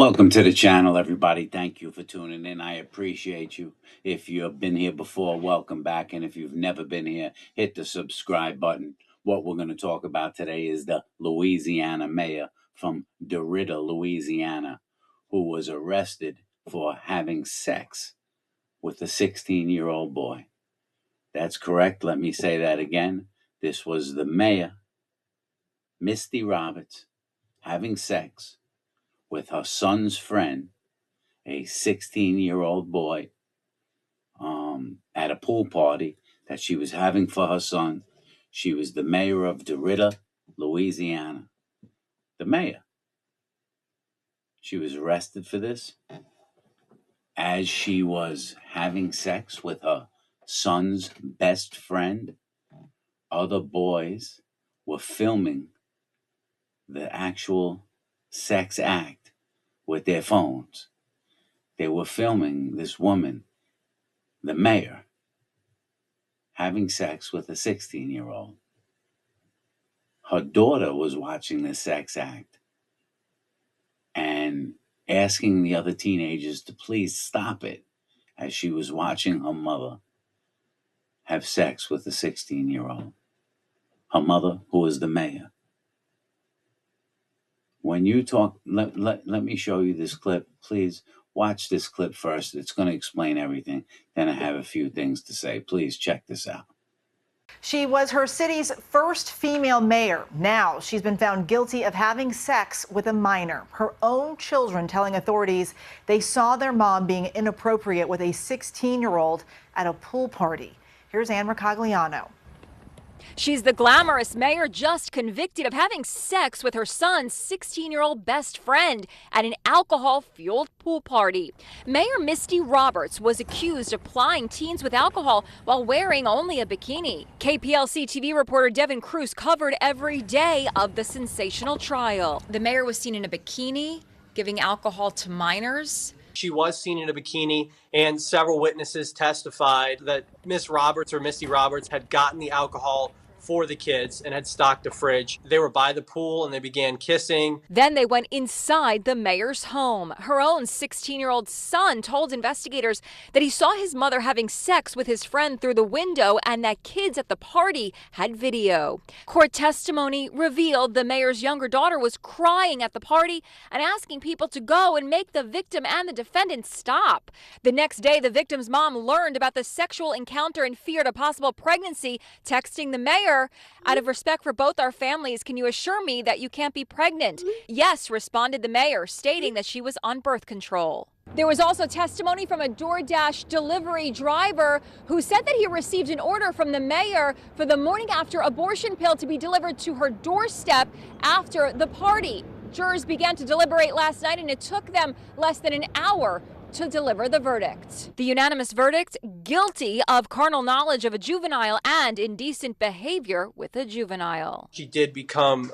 Welcome to the channel, everybody. Thank you for tuning in. I appreciate you. If you've been here before, welcome back. And if you've never been here, hit the subscribe button. What we're going to talk about today is the Louisiana mayor from DeRidder, Louisiana, who was arrested for having sex with a 16-year-old boy. That's correct. Let me say that again. This was the mayor, Misty Roberts, having sex with her son's friend, a 16-year-old boy, at a pool party that she was having for her son. She was the mayor of DeRidder, Louisiana. The mayor. She was arrested for this as she was having sex with her son's best friend. Other boys were filming the actual sex act with their phones. They were filming this woman, the mayor, having sex with a 16-year-old. Her daughter was watching this sex act and asking the other teenagers to please stop it as she was watching her mother have sex with a 16-year-old. Her mother, who is the mayor. When you talk, let me show you this clip. Please watch this clip first. It's going to explain everything. Then I have a few things to say. Please check this out. She was her city's first female mayor. Now she's been found guilty of having sex with a minor. Her own children telling authorities they saw their mom being inappropriate with a 16-year-old at a pool party. Here's Ann Mercogliano. She's the glamorous mayor just convicted of having sex with her son's 16-year-old best friend at an alcohol-fueled pool party. Mayor Misty Roberts was accused of plying teens with alcohol while wearing only a bikini. KPLC TV reporter Devin Cruz covered every day of the sensational trial. The mayor was seen in a bikini, giving alcohol to minors. She was seen in a bikini, and several witnesses testified that Miss Roberts or Misty Roberts had gotten the alcohol for the kids and had stocked a fridge. They were by the pool and they began kissing. Then they went inside the mayor's home. Her own 16-year-old son told investigators that he saw his mother having sex with his friend through the window and that kids at the party had video. Court testimony revealed the mayor's younger daughter was crying at the party and asking people to go and make the victim and the defendant stop. The next day, the victim's mom learned about the sexual encounter and feared a possible pregnancy, texting the mayor, "Out of respect for both our families, can you assure me that you can't be pregnant?" "Yes," responded the mayor, stating that she was on birth control. There was also testimony from a DoorDash delivery driver who said that he received an order from the mayor for the morning after abortion pill to be delivered to her doorstep after the party. Jurors began to deliberate last night, and it took them less than an hour to deliver the verdict. The unanimous verdict: guilty of carnal knowledge of a juvenile and indecent behavior with a juvenile. She did become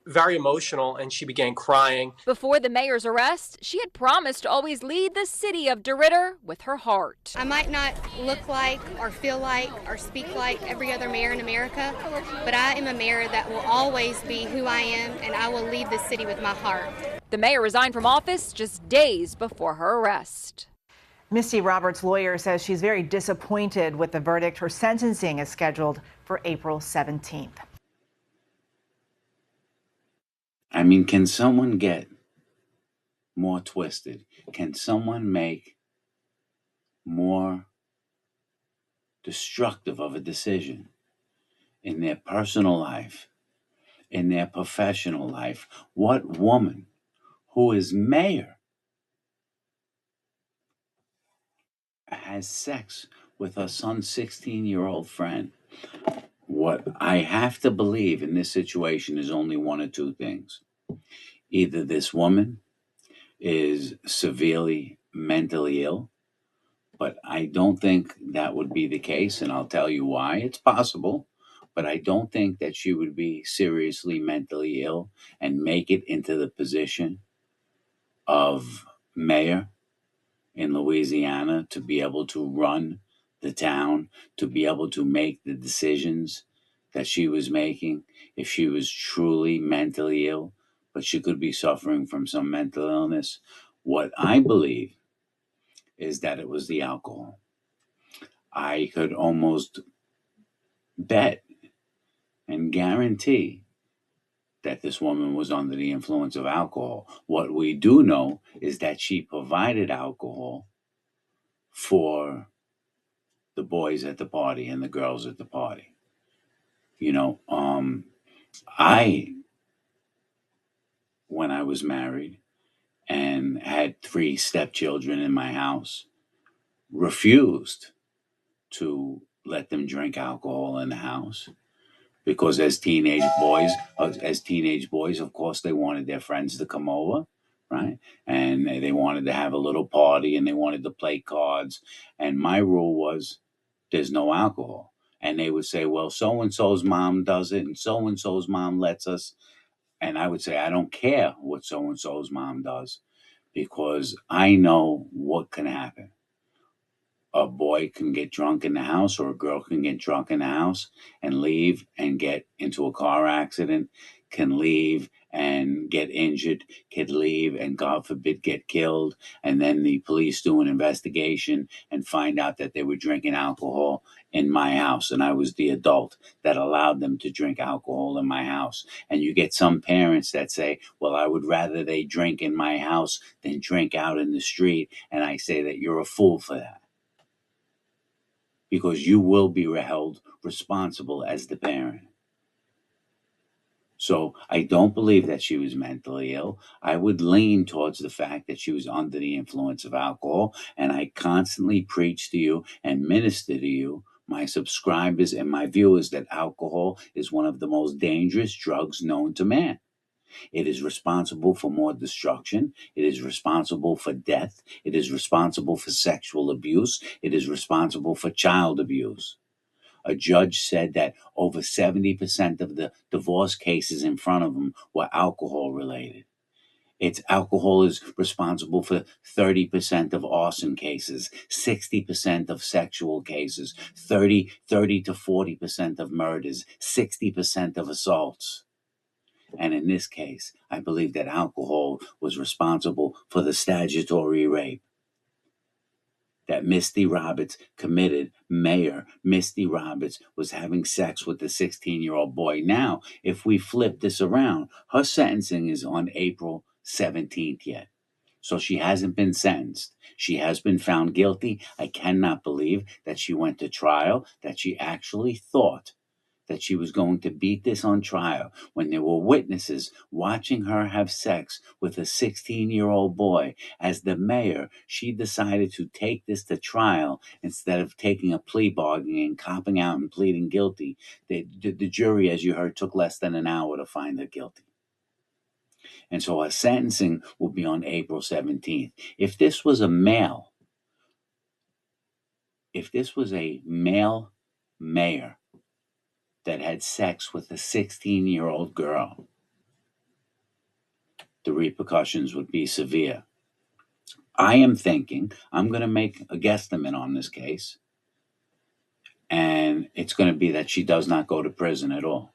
very emotional and she began crying. Before the mayor's arrest, she had promised to always lead the city of DeRidder with her heart. I might not look like or feel like or speak like every other mayor in America, but I am a mayor that will always be who I am, and I will lead this city with my heart. The mayor resigned from office just days before her arrest. Misty Roberts' lawyer says she's very disappointed with the verdict. Her sentencing is scheduled for April 17th. I mean, can someone get more twisted? Can someone make more destructive of a decision in their personal life, in their professional life? What woman who is mayor has sex with her son's 16-year-old friend? What I have to believe in this situation is only one of two things. Either this woman is severely mentally ill, but I don't think that would be the case, and I'll tell you why. It's possible, but I don't think that she would be seriously mentally ill and make it into the position of mayor in Louisiana to be able to run the town, to be able to make the decisions that she was making if she was truly mentally ill. but she could be suffering from some mental illness. What I believe is that it was the alcohol. I could almost bet and guarantee that this woman was under the influence of alcohol. What we do know is that she provided alcohol for the boys at the party and the girls at the party. You know, I, when I was married and had 3 stepchildren in my house, refused to let them drink alcohol in the house because as teenage boys, of course, they wanted their friends to come over, right? And they wanted to have a little party and they wanted to play cards. And my rule was there's no alcohol. And they would say, well, so and so's mom does it and so's mom lets us. And I would say, I don't care what so and so's mom does because I know what can happen. A boy can get drunk in the house or a girl can get drunk in the house and leave and get into a car accident, can leave and get injured, can leave and God forbid get killed. And then the police do an investigation and find out that they were drinking alcohol in my house. And I was the adult that allowed them to drink alcohol in my house. And you get some parents that say, well, I would rather they drink in my house than drink out in the street. And I say that you're a fool for that, because you will be held responsible as the parent. So I don't believe that she was mentally ill. I would lean towards the fact that she was under the influence of alcohol. And I constantly preach to you and minister to you, my subscribers and my viewers, that alcohol is one of the most dangerous drugs known to man. It is responsible for more destruction. It is responsible for death. It is responsible for sexual abuse. It is responsible for child abuse. A judge said that over 70% of the divorce cases in front of him were alcohol related. Alcohol is responsible for 30% of arson cases, 60% of sexual cases, 30 to 40% of murders, 60% of assaults. And in this case, I believe that alcohol was responsible for the statutory rape that Misty Roberts committed. Mayor Misty Roberts was having sex with the 16-year-old boy. Now, if we flip this around, her sentencing is on April 17th yet. So she hasn't been sentenced. She has been found guilty. I cannot believe that she went to trial, that she actually thought that she was going to beat this on trial when there were witnesses watching her have sex with a 16-year-old boy. As the mayor, she decided to take this to trial instead of taking a plea bargain and copping out and pleading guilty. The jury, as you heard, took less than an hour to find her guilty. And so her sentencing will be on April 17th. If this was a male mayor that had sex with a 16-year-old girl, the repercussions would be severe. I am thinking I'm going to make a guesstimate on this case, and it's going to be that she does not go to prison at all.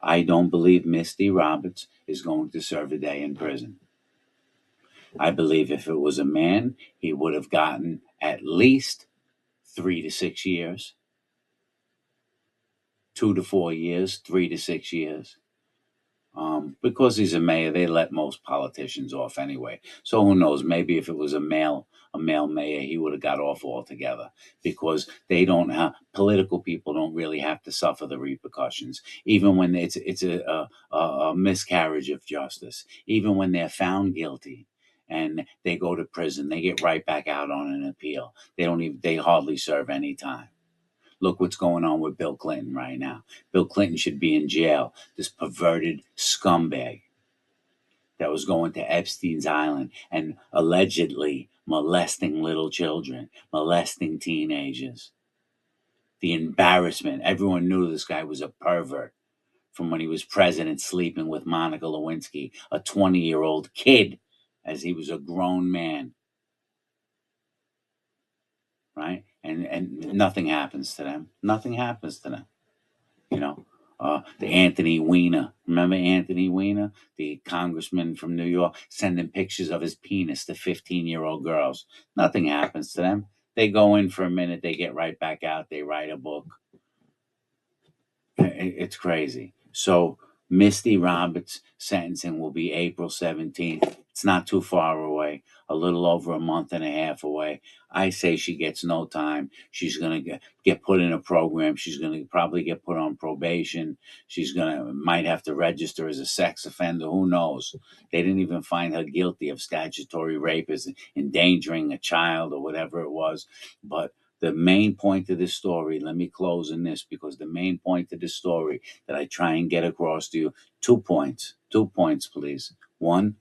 I don't believe Misty Roberts is going to serve a day in prison. I believe if it was a man, he would have gotten at least 3 to 6 years, 2 to 4 years, 3 to 6 years. Because he's a mayor, they let most politicians off anyway. So who knows? Maybe if it was a male mayor, he would have got off altogether, because they don't have, political people don't really have to suffer the repercussions, even when it's a miscarriage of justice, even when they're found guilty and they go to prison, they get right back out on an appeal. They hardly serve any time. Look what's going on with Bill Clinton right now. Bill Clinton should be in jail. This perverted scumbag that was going to Epstein's Island and allegedly molesting little children, molesting teenagers. The embarrassment. Everyone knew this guy was a pervert from when he was president, sleeping with Monica Lewinsky, a 20-year-old kid, as he was a grown man. Right? And nothing happens to them. Nothing happens to them. You know, The Anthony Weiner. Remember Anthony Weiner, the congressman from New York, sending pictures of his penis to 15-year-old girls. Nothing happens to them. They go in for a minute, they get right back out, they write a book. It's crazy. So Misty Roberts' sentencing will be April 17th. It's not too far away, a little over a month and a half away. I say she gets no time. She's going to get put in a program. She's going to probably get put on probation. Might have to register as a sex offender. Who knows? They didn't even find her guilty of statutory rape as endangering a child or whatever it was. But the main point of this story, let me close in this, because the main point of this story that I try and get across to you, 2 points, please. One,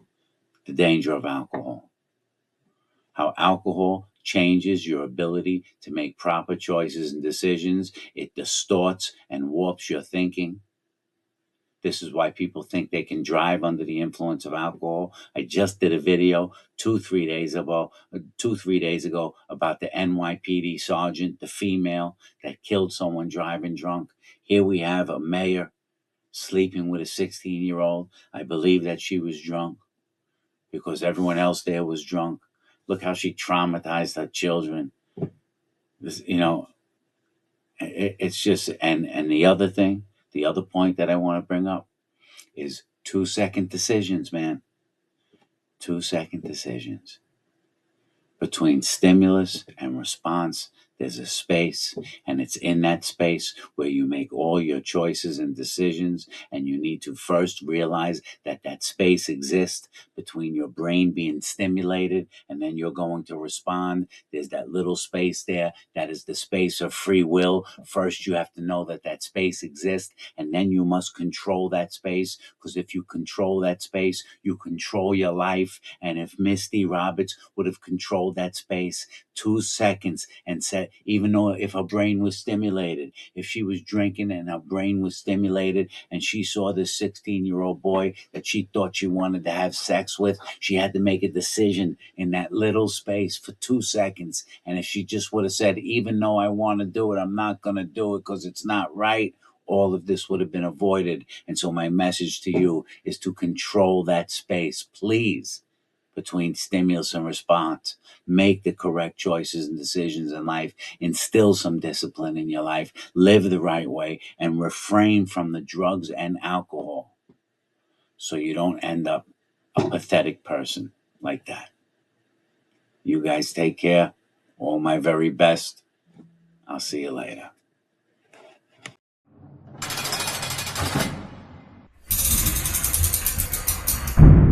the danger of alcohol. How alcohol changes your ability to make proper choices and decisions. It distorts and warps your thinking. This is why people think they can drive under the influence of alcohol. I just did a video 2-3 days ago about the NYPD sergeant, the female that killed someone driving drunk. Here we have a mayor sleeping with a 16-year-old. I believe that she was drunk because everyone else there was drunk. Look how she traumatized her children. It's just, and the other thing, the other point that I want to bring up is 2-second decisions, man. 2-second decisions. Between stimulus and response, there's a space, and it's in that space where you make all your choices and decisions, and you need to first realize that that space exists between your brain being stimulated and then you're going to respond. There's that little space there that is the space of free will. First, you have to know that that space exists, and then you must control that space, because if you control that space, you control your life. And if Misty Roberts would have controlled that space 2 seconds and said, even though if her brain was stimulated, if she was drinking and her brain was stimulated and she saw this 16-year-old boy that she thought she wanted to have sex with, she had to make a decision in that little space for 2 seconds. And if she just would have said, even though I want to do it, I'm not going to do it because it's not right, all of this would have been avoided. And so my message to you is to control that space, please, between stimulus and response. Make the correct choices and decisions in life. Instill some discipline in your life. Live the right way and refrain from the drugs and alcohol so you don't end up a pathetic person like that. You guys take care. All my very best. I'll see you later.